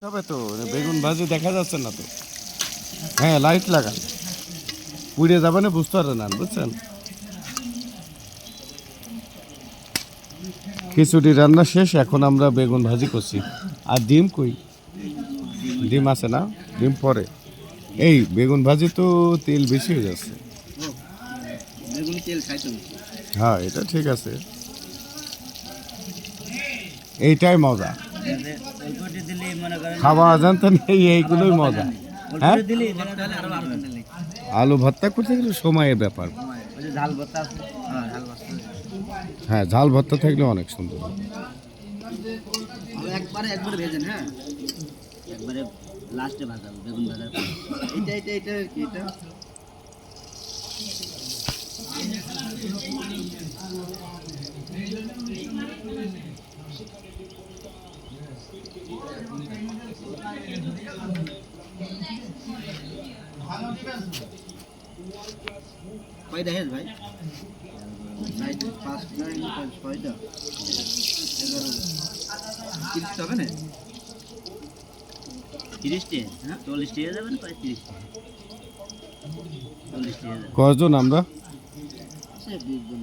তবে তো বেগুন ভাজি দেখা যাচ্ছে না তো। হ্যাঁ, লাইট লাগান, পুড়ে যাবে না, বুঝতে পারবেন না, বুঝছেন। খিচুড়ি রান্না শেষ, এখন আমরা বেগুন ভাজি করছি। আর ডিম কই? ডিম আছে না? ডিম পরে। এই বেগুন ভাজি তো তেল বেশি হয়ে যাচ্ছে। হ্যাঁ, এটা ঠিক আছে, এইটাই মজা। খাওয়া জানতে নেই, এইগুলোই মজা। হ্যাঁ, আলু ভর্তা করতে গেলে সময়ের ব্যাপার। হ্যাঁ, ঝাল ভর্তা থাকলে অনেক সুন্দর। একবারে ভেজেন, হ্যাঁ একবারে লাস্টে ভাজাবো বেগুন ভাজার পর। এটা আর কি, এটা কয়টা হেজ ভাই? 5 9 6টা 11 30 হবে না? 30টি, হ্যাঁ 40টি হয়ে যাবে না? 35 40টি হয়ে যাবে। কয়জন আমরা? আছে 20 জন।